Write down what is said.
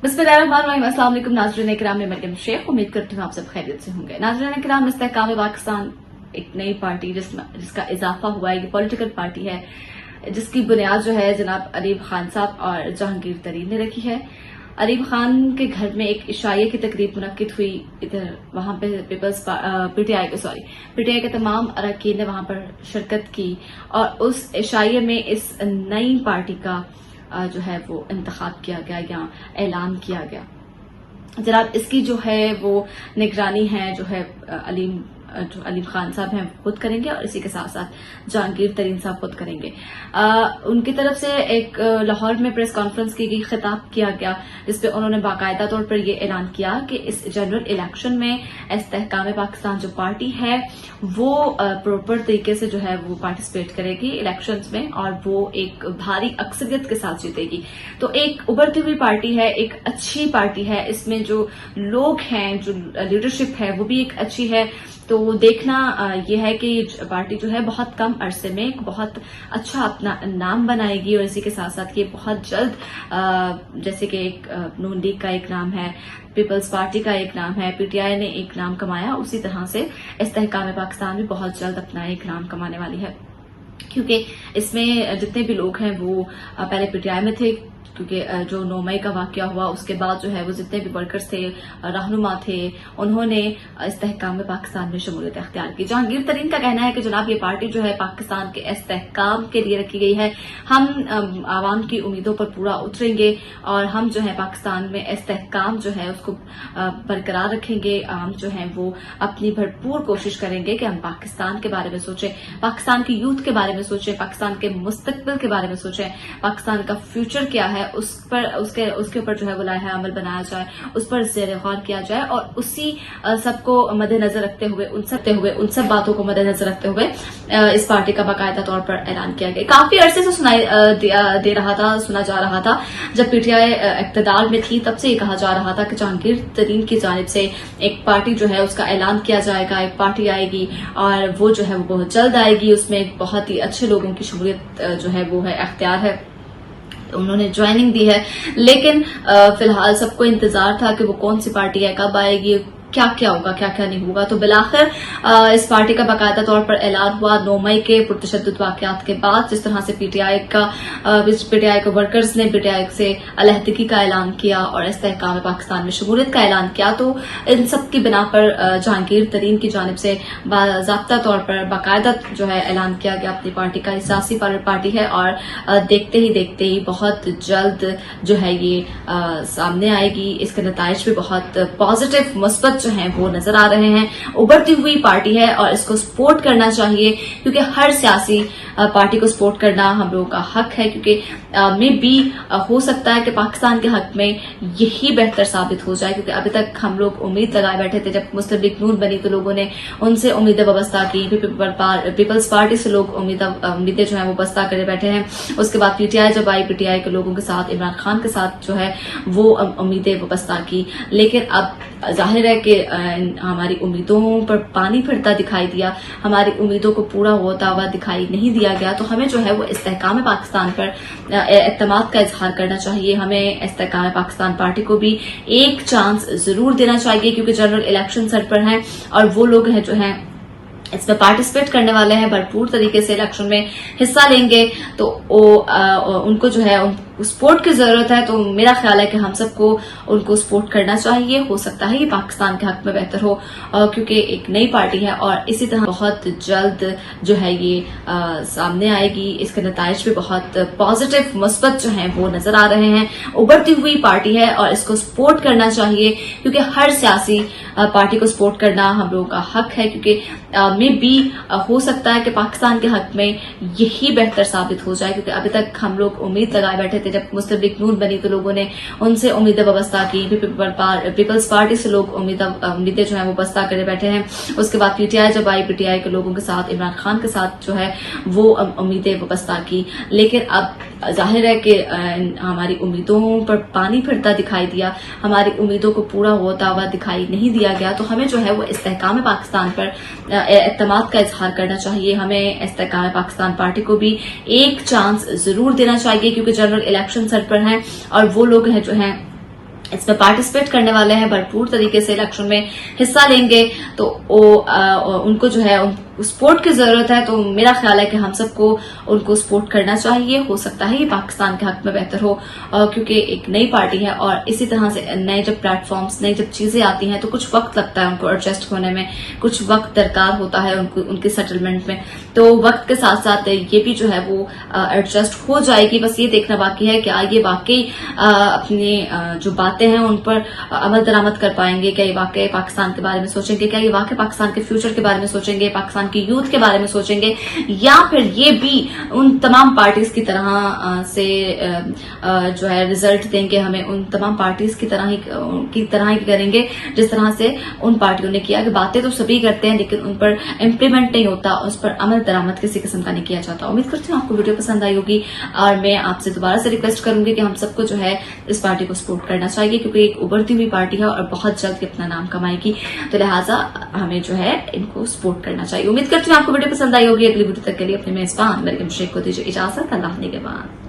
बिस्मिल्लाहिर्रहमानिर्रहीम। अस्सलाम वालेकुम नाज़रीन इकराम, मैं मरियम शेख। उम्मीद करती हूँ आप सब खैरियत से होंगे। नाज़रीन इकराम, इस्तेहकाम पाकिस्तान एक नई पार्टी जिसका इजाफा हुआ है, ये पॉलिटिकल पार्टी है जिसकी बुनियाद जो है जनाब अलीम खान साहब और जहांगीर तरीन ने रखी है। अलीम खान के घर में एक इशाइया की तकरीब मुनक्किद हुई, इधर वहां पे पीटीआई के तमाम अरकान ने वहां पर शिरकत की और उस इशाइये में इस नई पार्टी का जो है वो इंतखाब किया गया या ऐलान किया गया। जनाब इसकी जो है वो निगरानी है जो है अलीम खान साहब हैं खुद करेंगे और इसी के साथ साथ जहांगीर तरीन साहब खुद करेंगे। उनकी तरफ से एक लाहौर में प्रेस कॉन्फ्रेंस की गई, खिताब किया गया जिसपे उन्होंने बाकायदा तौर पर यह ऐलान किया कि इस जनरल इलेक्शन में इस्तेहकाम पाकिस्तान जो पार्टी है वो प्रॉपर तरीके से जो है वो पार्टिसिपेट करेगी इलेक्शंस में और वो एक भारी अक्सरियत के साथ जीतेगी। तो एक उभरती हुई पार्टी है, एक अच्छी पार्टी है, इसमें जो लोग हैं, जो लीडरशिप है वो भी एक अच्छी है। तो देखना यह है कि पार्टी जो है बहुत कम अरसे में एक बहुत अच्छा अपना नाम बनाएगी और इसी के साथ साथ ये बहुत जल्द जैसे कि एक नून लीग का एक नाम है, पीपल्स पार्टी का एक नाम है, पीटीआई ने एक नाम कमाया, उसी तरह से इस्तेहकाम पाकिस्तान भी बहुत जल्द अपना एक नाम कमाने वाली है। क्योंकि इसमें जितने भी लोग हैं वो पहले पीटीआई में थे, क्योंकि जो 9 मई का वाकया हुआ उसके बाद जो है वो जितने भी वर्कर्स थे, रहनुमा थे, उन्होंने इस्तेहकाम पाकिस्तान में शमूलियत अख्तियार की। जहांगीर तरीन का कहना है कि जनाब ये पार्टी जो है पाकिस्तान के इस्तेहकाम के लिए रखी गई है, हम आवाम की उम्मीदों पर पूरा उतरेंगे और हम जो है पाकिस्तान में इस्तेहकाम जो है उसको बरकरार रखेंगे। हम जो है वो अपनी भरपूर कोशिश करेंगे कि हम पाकिस्तान के बारे में सोचें, पाकिस्तान की यूथ के बारे में सोचें, पाकिस्तान के मुस्तकबिल के बारे में सोचें, पाकिस्तान का फ्यूचर क्या है उस पर उसके ऊपर जो है वो लाया अमल बनाया जाए, उस पर ज़ेर गौर किया जाए और उसी सबको मद्देनजर रखते हुए उन सब बातों को मद्देनजर रखते हुए इस पार्टी का बाकायदा तौर पर ऐलान किया गया। काफी अरसे से सुना जा रहा था, जब पीटीआई इक़्तिदार में थी तब से ये कहा जा रहा था कि जहांगीर तरीन की जानिब से एक पार्टी जो है उसका ऐलान किया जाएगा, एक पार्टी आएगी और वो जो है वो बहुत जल्द आएगी, उसमें बहुत ही अच्छे लोगों की शमूलियत जो है वो है अख्तियार है, उन्होंने ज्वाइनिंग दी है। लेकिन फिलहाल सबको इंतजार था कि वो कौन सी पार्टी है, कब आएगी, क्या क्या होगा, क्या क्या नहीं होगा। तो बिलाखिर इस पार्टी का बाकायदा तौर पर ऐलान हुआ 9 मई के पुरतशद्दुद वाकयात के बाद, जिस तरह से पीटीआई के वर्कर्स ने पीटीआई से अलहदगी का ऐलान किया और इस्तेहकाम पाकिस्तान में शमूलियत का ऐलान किया। तो इन सब की बिना पर जहांगीर तरीन की जानिब से बाज़ाब्ता तौर पर बाकायदा जो है ऐलान किया गया अपनी पार्टी का। सियासी पार्टी है और देखते ही बहुत जल्द जो है ये सामने आएगी। इसके नताइज भी बहुत पॉजिटिव मुस्बत जो हैं वो नजर आ रहे हैं। उभरती हुई पार्टी है और इसको सपोर्ट करना चाहिए, क्योंकि हर सियासी पार्टी को सपोर्ट करना हम लोगों का हक है, क्योंकि मे बी हो सकता है कि पाकिस्तान के हक में यही बेहतर साबित हो जाए। क्योंकि अभी तक हम लोग उम्मीद लगाए बैठे थे, जब मुस्लिम लीग नून बनी तो लोगों ने उनसे उम्मीदें वाबस्ता की, पीपल्स पार्टी से लोग उम्मीदें जो है वो बस्ता करे बैठे हैं। उसके बाद पीटीआई जब आई, पीटीआई के लोगों के साथ, इमरान खान के साथ जो है वो उम्मीदें वाबस्ता की। लेकिन अब जाहिर है कि हमारी उम्मीदों पर पानी फिरता दिखाई दिया, हमारी उम्मीदों को पूरा होता हुआ दिखाई नहीं दिया गया। तो हमें जो है वो इस्तेहकाम पाकिस्तान पर एतमाद का इजहार करना चाहिए। हमें इस्तेहकाम पाकिस्तान पार्टी को भी एक चांस जरूर देना चाहिए, क्योंकि जनरल इलेक्शन सर पर हैं और वो लोग हैं जो हैं इसमें पार्टिसिपेट करने वाले हैं, भरपूर तरीके से इलेक्शन में हिस्सा लेंगे। तो उनको जो है सपोर्ट की जरूरत है। तो मेरा ख्याल है कि हम सबको उनको सपोर्ट करना चाहिए। हो सकता है ये पाकिस्तान के हक में बेहतर हो, क्योंकि एक नई पार्टी है और इसी तरह बहुत जल्द जो है ये सामने आएगी। इसके नताइज भी बहुत पॉजिटिव मुस्बत जो है वो नजर आ रहे हैं। उभरती हुई पार्टी है और इसको सपोर्ट करना चाहिए, क्योंकि हर सियासी पार्टी को सपोर्ट करना हम लोगों का हक है, क्योंकि मे बी हो सकता है कि पाकिस्तान के हक में यही बेहतर साबित हो जाए। क्योंकि अभी तक हम लोग उम्मीद लगाए बैठे थे, जब मुस्लिम लीग नून बनी तो लोगों ने उनसे उम्मीदें वाबस्ता की, पीपल्स पार्टी से लोग उम्मीदें जो है वो बस्ता करे बैठे हैं। उसके बाद पीटीआई जब आई, पीटीआई के लोगों के साथ, इमरान खान के साथ जो है वो उम्मीदें वाबस्ता की। लेकिन अब जाहिर है कि हमारी उम्मीदों पर पानी फिरता दिखाई दिया, हमारी उम्मीदों को पूरा होता हुआ दिखाई नहीं दिया गया। तो हमें जो है वो इस्तेहकाम पाकिस्तान पर एतमाद का इजहार करना चाहिए। हमें इस्तेहकाम पाकिस्तान पार्टी को भी एक चांस जरूर देना चाहिए, क्योंकि जनरल इलेक्शन सर पर हैं और वो लोग हैं जो हैं اس میں پارٹیسپیٹ کرنے والے ہیں, بھرپور طریقے سے الیکشن میں حصہ لیں گے, تو ان کو جو ہے سپورٹ کی ضرورت ہے. تو میرا خیال ہے کہ ہم سب کو ان کو سپورٹ کرنا چاہیے. ہو سکتا ہے یہ پاکستان کے حق میں بہتر ہو, کیونکہ ایک نئی پارٹی ہے, اور اسی طرح سے نئے جب پلیٹ فارمز, نئی جب چیزیں آتی ہیں تو کچھ وقت لگتا ہے ان کو ایڈجسٹ ہونے میں, کچھ وقت درکار ہوتا ہے ان کے سیٹلمنٹ میں. تو وقت کے ساتھ ساتھ یہ بھی جو ہے وہ ایڈجسٹ ہو جائے گی. بس یہ دیکھنا باقی ہے کہ یہ واقعی اپنی جو باتیں ہیں ان پر عمل درآمد کر پائیں گے, کیا یہ واقعی پاکستان کے بارے میں سوچیں گے, کیا یہ واقعی پاکستان کے فیوچر کے بارے میں سوچیں گے, پاکستان کی یوتھ کے بارے میں سوچیں گے, یا پھر یہ بھی ان تمام پارٹیز کی طرح سے جو ہے رزلٹ دیں گے ہمیں, ان تمام پارٹیز کی طرح ہی کریں گے جس طرح سے ان پارٹیوں نے کیا, کہ باتیں تو سبھی کرتے ہیں لیکن ان پر امپلیمنٹ نہیں ہوتا, اس پر عمل درآمد کسی قسم کا نہیں کیا جاتا. امید کرتی ہوں آپ کو ویڈیو پسند آئی ہوگی, اور میں آپ سے دوبارہ سے ریکویسٹ کروں گی کہ ہم سب کو جو ہے اس پارٹی کو سپورٹ کرنا چاہیے, کیونکہ ایک ابھرتی ہوئی پارٹی ہے اور بہت جلد اپنا نام کمائے گی. تو لہٰذا ہمیں جو ہے ان کو سپورٹ کرنا چاہیے. امید کرتی ہوں آپ کو ویڈیو پسند آئی ہوگی. اگلی ویڈیو تک کے لیے اپنے میزبان مریم شیخ کو دیجیے اجازت. اللہ نے کے بعد.